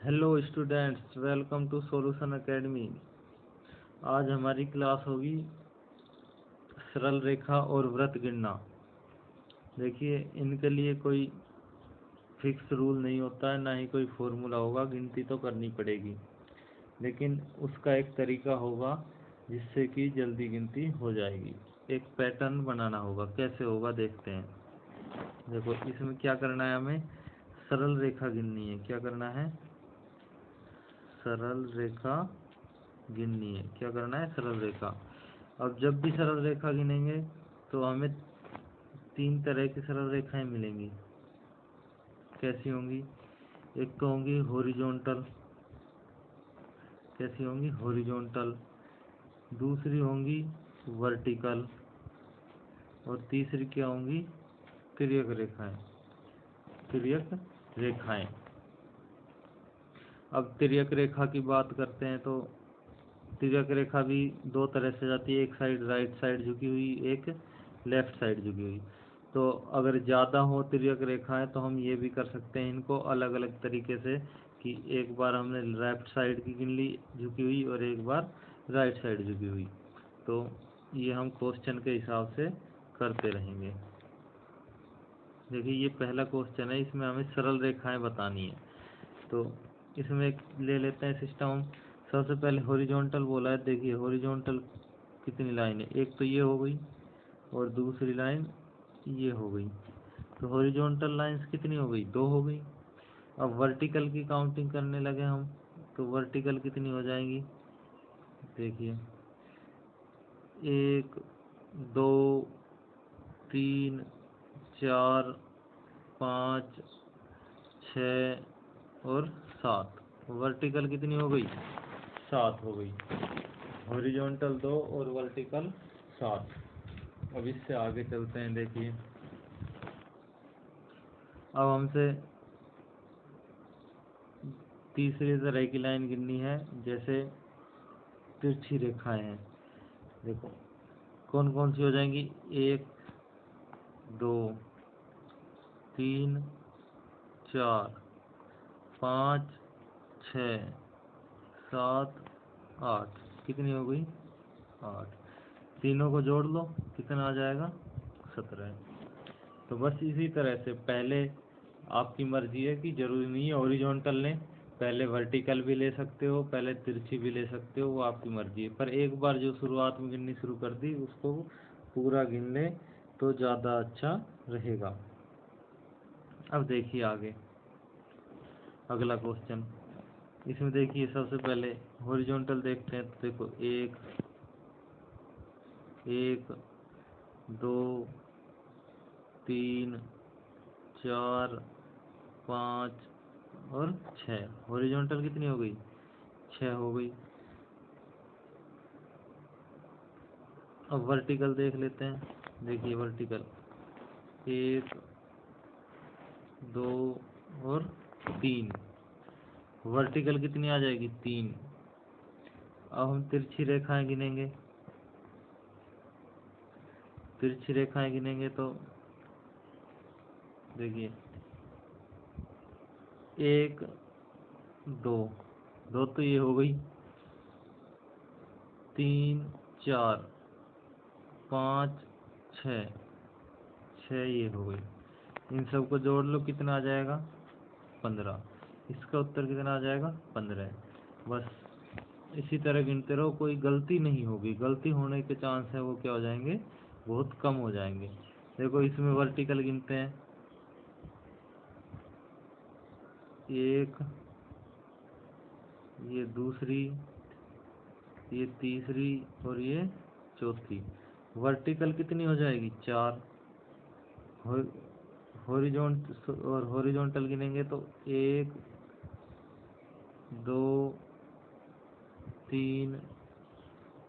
Hello students, welcome to Solution Academy. आज हमारी class होगी सरल रेखा और वृत्त गिनना। देखिए, इनके लिए कोई फिक्स रूल नहीं होता है, ना ही कोई फॉर्मूला होगा। गिनती तो करनी पड़ेगी, लेकिन उसका एक तरीका होगा जिससे कि जल्दी गिनती हो जाएगी। एक पैटर्न बनाना होगा। कैसे होगा देखते हैं। देखो, इसमें क्या करना है, हमें सरल रेखा गिननी है। क्या करना है? सरल रेखा गिननी है। क्या करना है? सरल रेखा। अब जब भी सरल रेखा गिनेंगे तो हमें 3 तरह की सरल रेखाएं मिलेंगी। कैसी होंगी? एक तो होंगी हॉरिजॉन्टल। कैसी होंगी? हॉरिजॉन्टल। दूसरी होंगी वर्टिकल, और तीसरी क्या होंगी? तिर्यक रेखाएं। तिर्यक रेखाएं। अब तिर्यक रेखा की बात करते हैं तो तिर्यक रेखा भी 2 तरह से जाती है। एक साइड राइट साइड झुकी हुई, एक लेफ्ट साइड झुकी हुई। तो अगर ज़्यादा हो तिर्यक रेखाएं तो हम ये भी कर सकते हैं इनको अलग अलग तरीके से, कि एक बार हमने लेफ्ट साइड की गिन ली झुकी हुई और एक बार राइट साइड झुकी हुई। तो ये हम क्वेश्चन के हिसाब से करते रहेंगे। देखिए, ये पहला क्वेश्चन है, इसमें हमें सरल रेखाएं बतानी है। तो इसमें ले लेते हैं सिस्टम हम। सबसे पहले हॉरिजॉन्टल बोला है। देखिए, हॉरिजॉन्टल कितनी लाइन है? एक तो ये हो गई और दूसरी लाइन ये हो गई। तो हॉरिजॉन्टल लाइंस कितनी हो गई? 2 हो गई। अब वर्टिकल की काउंटिंग करने लगे हम, तो वर्टिकल कितनी हो जाएंगी? देखिए, 1 2 3 4 5 6 और 7। वर्टिकल कितनी हो गई? 7 हो गई। हॉरिजॉन्टल 2 और वर्टिकल 7। अब इससे आगे चलते हैं। देखिए, अब हमसे तीसरी तरह की लाइन गिननी है, जैसे तिरछी रेखाएं हैं। देखो, कौन कौन सी हो जाएंगी? 1 2 3 4 5 6 7 8। कितनी हो गई? 8। तीनों को जोड़ लो, कितना आ जाएगा? 17। तो बस इसी तरह से पहले आपकी मर्जी है, कि जरूरी नहीं है हॉरिजॉन्टल लें, पहले वर्टिकल भी ले सकते हो, पहले तिरछी भी ले सकते हो, वो आपकी मर्जी है। पर एक बार जो शुरुआत में गिननी शुरू कर दी उसको पूरा गिन ले तो ज़्यादा अच्छा रहेगा। अब देखिए आगे अगला क्वेश्चन। इसमें देखिए, सबसे पहले हॉरिजॉन्टल देखते हैं। तो देखो, 1 2 3 4 5 और 6। हॉरिजॉन्टल कितनी हो गई? 6 हो गई। अब वर्टिकल देख लेते हैं। देखिए, वर्टिकल 1 2 और 3। वर्टिकल कितनी आ जाएगी? 3। अब हम तिरछी रेखाएं गिनेंगे। तिरछी रेखाएं गिनेंगे तो देखिए, 1 2 2 तो ये हो गई। 3 4 5 6 6 ये हो गई। इन सब को जोड़ लो, कितना आ जाएगा? 15। इसका उत्तर कितना आ जाएगा? 15। बस इसी तरह गिनते रहो, कोई गलती नहीं होगी। गलती होने के चांस है वो क्या हो जाएंगे? बहुत कम हो जाएंगे। देखो, इसमें वर्टिकल गिनते हैं। 1, ये दूसरी, ये तीसरी और ये चौथी। वर्टिकल कितनी हो जाएगी? 4। हॉरिजॉन्टल गिनेंगे तो 1 2 3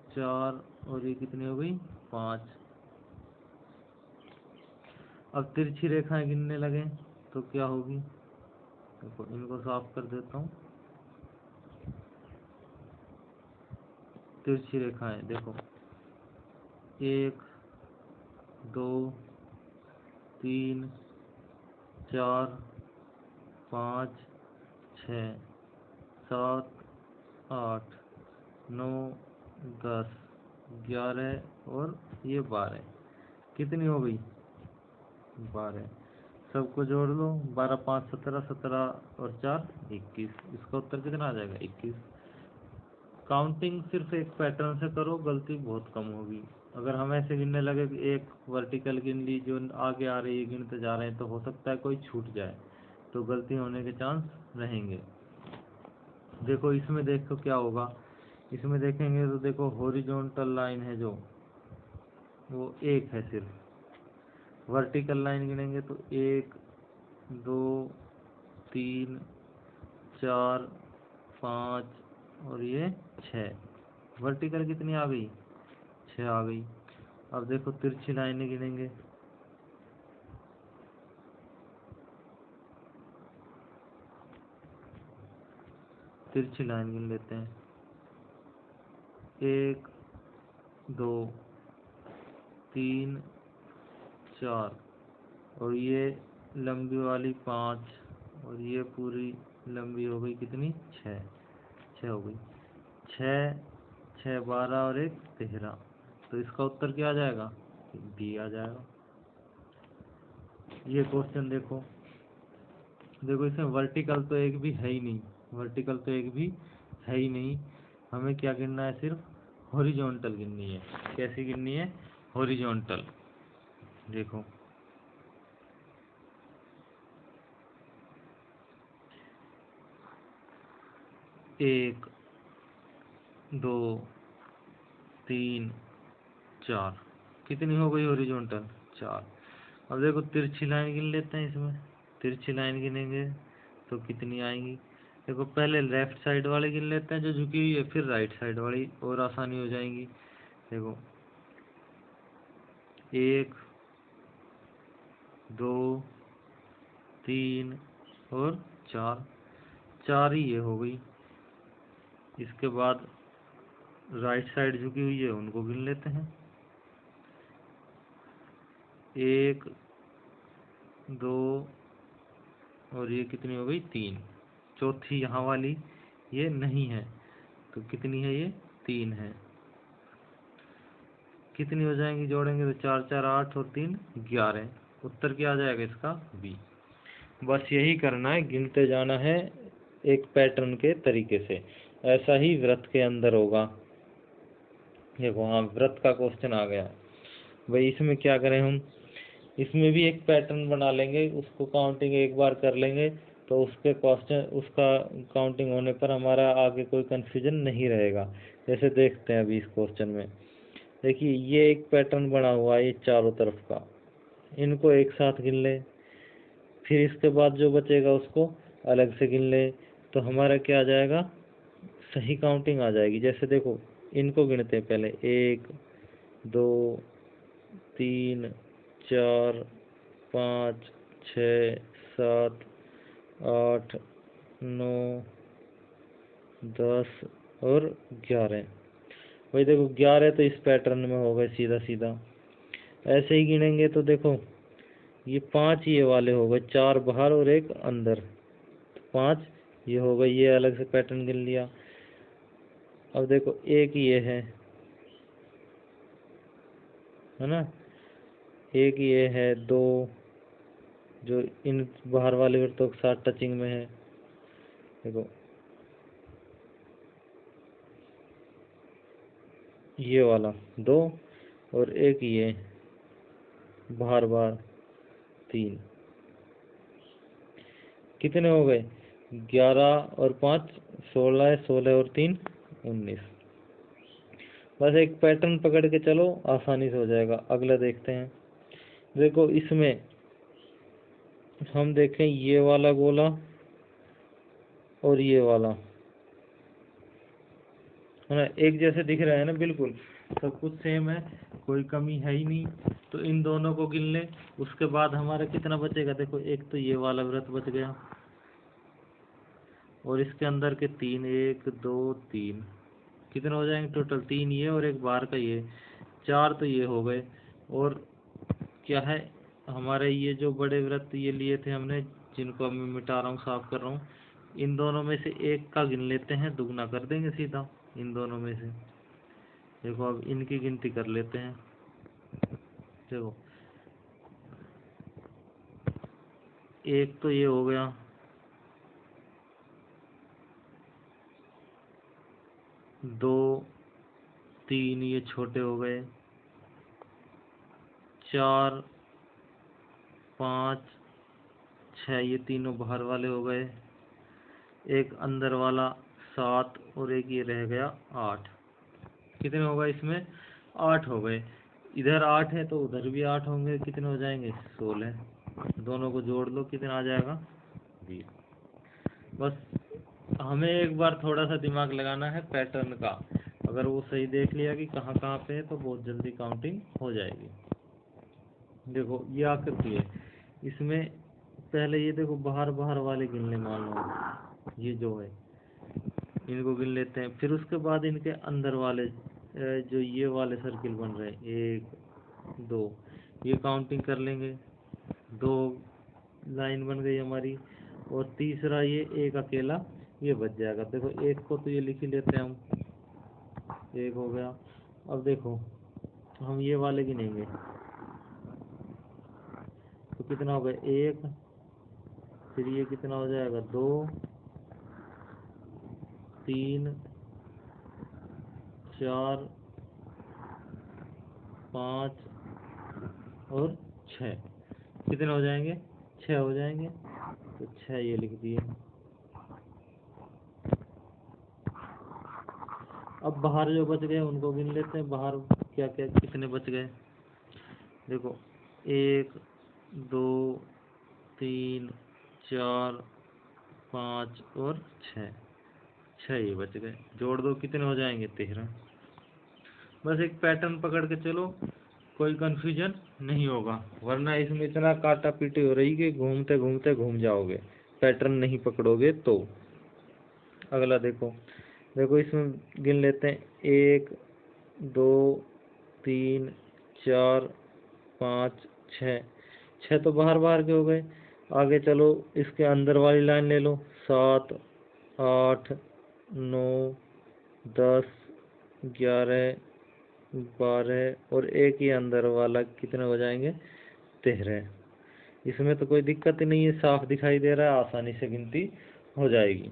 4 और ये कितनी हो गई? 5। अब तिरछी रेखाएं गिनने लगे तो क्या होगी? देखो, इनको साफ कर देता हूँ। तिरछी रेखाएं देखो, 1 2 3 4 5 6 7 8 9 10 11 और ये 12, कितनी हो गई 12। सबको जोड़ लो, 12 5 17, 17 और 4 21। इसका उत्तर कितना आ जाएगा 21। काउंटिंग सिर्फ एक पैटर्न से करो, गलती बहुत कम होगी। अगर हम ऐसे गिनने लगे कि एक वर्टिकल गिन ली जो आगे आ रही है, गिनते जा रहे हैं, तो हो सकता है कोई छूट जाए, तो गलती होने के चांस रहेंगे। देखो इसमें देखो क्या होगा, इसमें देखेंगे तो देखो हॉरिजॉन्टल लाइन है जो वो एक है सिर्फ। वर्टिकल लाइन गिनेंगे तो 1 2 3 4 5 और ये 6। वर्टिकल कितनी आ गई 6 आ गई। अब देखो तिरछी लाइनें गिनेंगे, तिरछी लाइन गिन लेते हैं, 1 2 3 4 और ये लंबी वाली 5 और ये पूरी लंबी हो गई कितनी 6 हो गई। 6 6 12 और 1 13। तो इसका उत्तर क्या आ जाएगा बी आ जाएगा। ये क्वेश्चन देखो, देखो इसमें वर्टिकल तो एक भी है ही नहीं, वर्टिकल तो एक भी है ही नहीं। हमें क्या गिनना है, सिर्फ हॉरिजॉन्टल गिननी है। कैसी गिननी है हॉरिजॉन्टल। देखो 1 2 3 4 कितनी हो गई हॉरिजॉन्टल 4। अब देखो तिरछी लाइन गिन लेते हैं, इसमें तिरछी लाइन गिनेंगे तो कितनी आएंगी। देखो पहले लेफ्ट साइड वाले गिन लेते हैं जो झुकी हुई है, फिर राइट साइड वाली, और आसानी हो जाएंगी। देखो 1 2 3 और 4, 4 ही ये हो गई। इसके बाद राइट साइड झुकी हुई है उनको गिन लेते हैं, 1 2 और ये कितनी हो गई 3। चौथी यहाँ वाली ये नहीं है, तो कितनी है ये 3 है। कितनी हो जाएंगी जोड़ेंगे तो 4 4 8 और 3 11। उत्तर क्या आ जाएगा इसका बी। बस यही करना है, गिनते जाना है एक पैटर्न के तरीके से। ऐसा ही व्रत के अंदर होगा। देखो हाँ व्रत का क्वेश्चन आ गया भाई। इसमें क्या करें हम, इसमें भी एक पैटर्न बना लेंगे, उसको काउंटिंग एक बार कर लेंगे तो उसके क्वेश्चन उसका काउंटिंग होने पर हमारा आगे कोई कंफ्यूजन नहीं रहेगा। जैसे देखते हैं अभी इस क्वेश्चन में, देखिए ये एक पैटर्न बना हुआ है ये चारों तरफ का, इनको एक साथ गिन ले, फिर इसके बाद जो बचेगा उसको अलग से गिन ले, तो हमारा क्या आ जाएगा सही काउंटिंग आ जाएगी। जैसे देखो इनको गिनते हैं पहले, 1 2 3 4 5 6 7 8 9 10 और 11। भाई देखो 11 तो इस पैटर्न में हो गए सीधा सीधा। ऐसे ही गिनेंगे तो देखो ये 5 ये वाले हो गए, 4 बाहर और 1 अंदर, 5 ये हो गए, ये अलग से पैटर्न गिन लिया। अब देखो एक ये है ना, एक ये है, 2 जो इन बाहर वाले वृत्तों के साथ टचिंग में है। देखो ये वाला 2 और एक ये बाहर बाहर 3, कितने हो गए 11 और 5 16, 16 और 3 19। बस एक पैटर्न पकड़ के चलो आसानी से हो जाएगा। अगला देखते हैं। देखो इसमें हम देखें ये वाला गोला और ये वाला है ना, एक जैसे दिख रहे हैं ना, बिल्कुल सब कुछ सेम है, कोई कमी है ही नहीं। तो इन दोनों को गिन ले, उसके बाद हमारा कितना बचेगा। देखो एक तो ये वाला वृत्त बच गया और इसके अंदर के 3, 1 2 3, कितने हो जाएंगे टोटल 3 ये और एक बाहर का ये, 4 तो ये हो गए। और क्या है हमारे ये जो बड़े वृत्त ये लिए थे हमने, जिनको अब मैं मिटा रहा हूँ साफ कर रहा हूँ, इन दोनों में से एक का गिन लेते हैं, दुगना कर देंगे सीधा इन दोनों में से। देखो अब इनकी गिनती कर लेते हैं। देखो एक तो ये हो गया, दो तीन ये छोटे हो गए, चार पाँच छः ये तीनों बाहर वाले हो गए, एक अंदर वाला सात और एक ये रह गया आठ। कितने हो गए इसमें? 8 हो गए। इधर 8 है तो उधर भी 8 होंगे, कितने हो जाएंगे? 16। दोनों को जोड़ लो, कितना आ जाएगा? 20। बस हमें एक बार थोड़ा सा दिमाग लगाना है पैटर्न का। अगर वो सही देख लिया कि कहाँ कहाँ पे है तो बहुत जल्दी काउंटिंग हो जाएगी। देखो ये आकृति है, इसमें पहले ये देखो बाहर बाहर वाले गिन ले, मान लो ये जो है इनको गिन लेते हैं। फिर उसके बाद इनके अंदर वाले जो ये वाले सर्किल बन रहे हैं, 1 2, ये काउंटिंग कर लेंगे। 2 लाइन बन गई हमारी, और तीसरा ये एक अकेला ये बच जाएगा। देखो एक को तो ये लिख ही लेते हैं हम, एक हो गया। अब देखो हम ये वाले गिनेंगे तो कितना हो गया? 1, फिर ये कितना हो जाएगा? 2 3 4 5 और 6। कितने हो जाएंगे? 6 हो जाएंगे। तो 6 ये लिख दिए। अब बाहर जो बच गए उनको गिन लेते हैं। बाहर क्या क्या कितने बच गए? देखो 1 2 3 4 5 और 6। 6 ये बच गए, जोड़ दो, कितने हो जाएंगे? 13। बस एक पैटर्न पकड़ के चलो, कोई कंफ्यूजन नहीं होगा, वरना इसमें इतना काटा पीटी हो रही कि घूमते घूमते घूम जाओगे, पैटर्न नहीं पकड़ोगे तो। अगला देखो, देखो इसमें गिन लेते हैं 1 2 3 4 5 6। 6 तो बाहर बाहर के हो गए। आगे चलो, इसके अंदर वाली लाइन ले लो, 7 8 9 10 11 12 और एक ही अंदर वाला, कितने हो जाएंगे? 13। इसमें तो कोई दिक्कत ही नहीं है, साफ दिखाई दे रहा है, आसानी से गिनती हो जाएगी।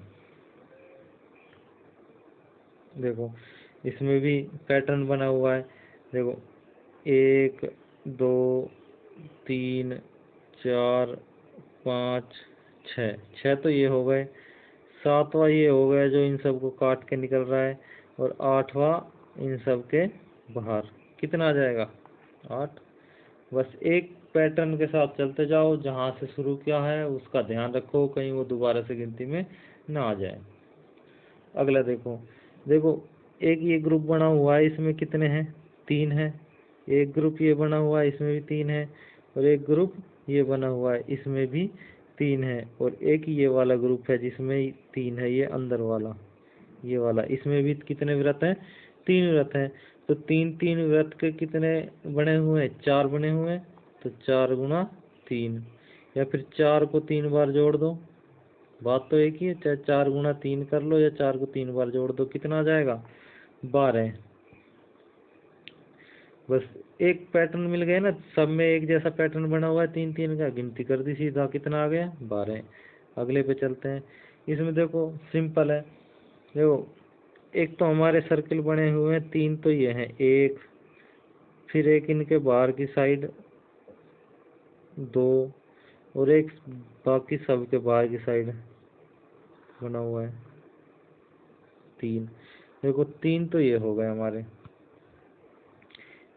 देखो इसमें भी पैटर्न बना हुआ है। देखो 1 2 3 4 5 6। 6 तो ये हो गए। 7वां ये हो गया जो इन सबको काट के निकल रहा है, और 8वां इन सब के बाहर। कितना आ जाएगा? 8। बस एक पैटर्न के साथ चलते जाओ, जहाँ से शुरू किया है उसका ध्यान रखो, कहीं वो दोबारा से गिनती में ना आ जाए। अगला देखो, देखो एक ये ग्रुप बना हुआ है, इसमें कितने हैं? 3 है। एक ग्रुप ये बना हुआ है, इसमें भी 3 है। और एक ग्रुप ये बना हुआ है, इसमें भी 3 है। और एक ये वाला ग्रुप है जिसमें 3 है, ये अंदर वाला, ये वाला, इसमें भी कितने व्रत हैं? 3 व्रत हैं। तो 3 3 व्रत के कितने बने हुए हैं? 4 बने हुए हैं। तो 4 गुना 3, या फिर 4 को 3 बार जोड़ दो, बात तो एक ही है, चाहे 4 गुना 3 कर लो या 4 को 3 बार जोड़ दो, कितना आ जाएगा? 12। बस एक पैटर्न मिल गया ना, सब में एक जैसा पैटर्न बना हुआ है 3 3 का, गिनती कर दी सीधा, कितना आ गया? 12। अगले पे चलते हैं। इसमें देखो सिंपल है। देखो एक तो हमारे सर्किल बने हुए हैं 3, तो ये है 1, फिर एक इनके बाहर की साइड 2, और एक बाकी सब के बाहर की साइड बना हुआ है 3। देखो 3 तो ये हो गए हमारे।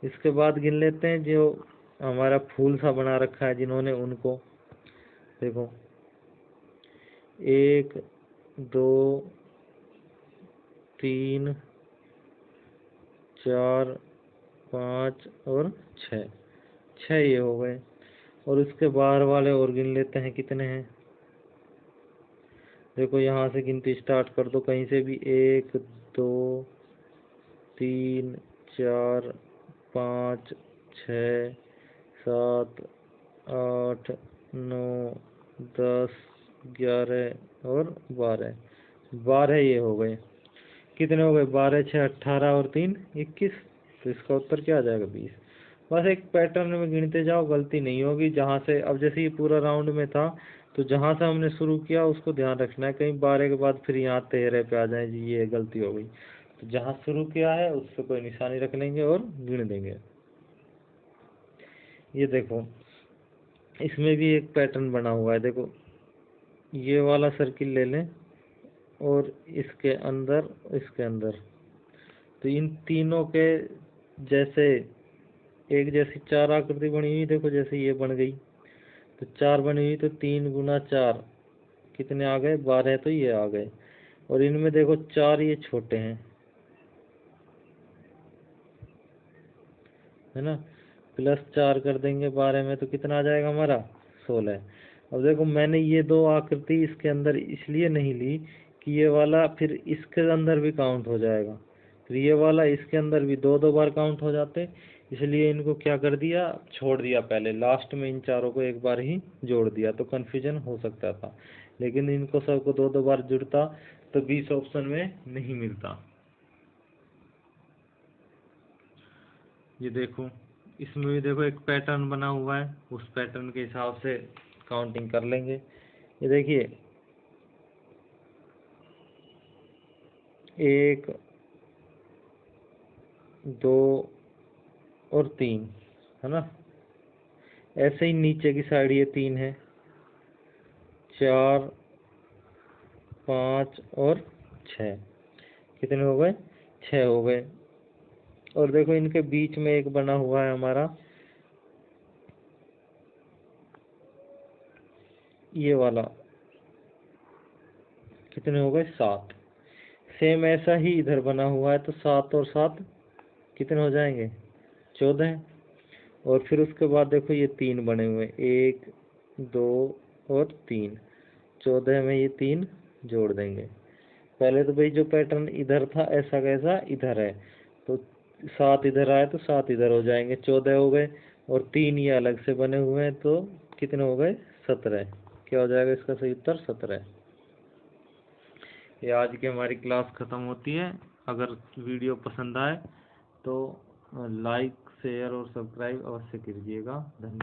इसके बाद गिन लेते हैं जो हमारा फूल सा बना रखा है जिन्होंने, उनको। देखो 1 2 3 4 5 और 6। 6 ये हो गए। और उसके बाहर वाले और गिन लेते हैं कितने हैं। देखो यहाँ से गिनती स्टार्ट कर दो कहीं से भी, 1 2 3 4 5 6 7 8 9 10 11 और 12, 12 ये हो गए। कितने हो गए? 12 6 18 और 3 21। तो इसका उत्तर क्या आ जाएगा? 20। बस एक पैटर्न में गिनते जाओ, गलती नहीं होगी। जहाँ से अब जैसे ये पूरा राउंड में था, तो जहाँ से हमने शुरू किया उसको ध्यान रखना है, कहीं 12 के बाद फिर यहाँ 13 पे आ जाए जी, ये गलती हो गई। तो जहाँ शुरू किया है उससे कोई निशानी रख लेंगे और गिन देंगे। ये देखो, इसमें भी एक पैटर्न बना हुआ है। देखो, ये वाला सर्किल ले लें और इसके अंदर तो इन तीनों के जैसे एक जैसी 4 आकृति बनी हुई। देखो, जैसे ये बन गई तो 4 बनी हुई, तो 3 गुना 4 कितने आ गए? 12। तो ये आ गए। और इनमें देखो 4 ये छोटे हैं, है ना। प्लस 4 कर देंगे 12 में, तो कितना आ जाएगा हमारा? 16। अब देखो, मैंने ये 2 आकृति इसके अंदर इसलिए नहीं ली कि ये वाला फिर इसके अंदर भी काउंट हो जाएगा, फिर ये वाला इसके अंदर भी 2 बार काउंट हो जाते। इसलिए इनको क्या कर दिया? छोड़ दिया पहले, लास्ट में इन चारों को एक बार ही जोड़ दिया, तो कन्फ्यूजन हो सकता था। लेकिन इनको सबको 2 बार जुड़ता तो 20 ऑप्शन में नहीं मिलता। ये देखो, इसमें भी देखो एक पैटर्न बना हुआ है, उस पैटर्न के हिसाब से काउंटिंग कर लेंगे। ये देखिए, 1 2 और 3, है ना। ऐसे ही नीचे की साइड ये 3 है, 4 5 और 6। कितने हो गए? 6 हो गए। और देखो, इनके बीच में एक बना हुआ है हमारा ये वाला। कितने हो गए? 7। सेम ऐसा ही इधर बना हुआ है, तो 7 और 7 कितने हो जाएंगे? 14। और फिर उसके बाद देखो, ये 3 बने हुए, 1 2 और 3, 14 में ये 3 जोड़ देंगे। पहले तो भाई जो पैटर्न इधर था ऐसा कैसा इधर है, तो 7 इधर आए तो 7 इधर हो जाएंगे, 14 हो गए। और 3 ये अलग से बने हुए हैं, तो कितने हो गए? 17। क्या हो जाएगा इसका सही उत्तर? 17। ये आज की हमारी क्लास ख़त्म होती है। अगर वीडियो पसंद आए तो लाइक शेयर और सब्सक्राइब अवश्य कीजिएगा। धन्यवाद।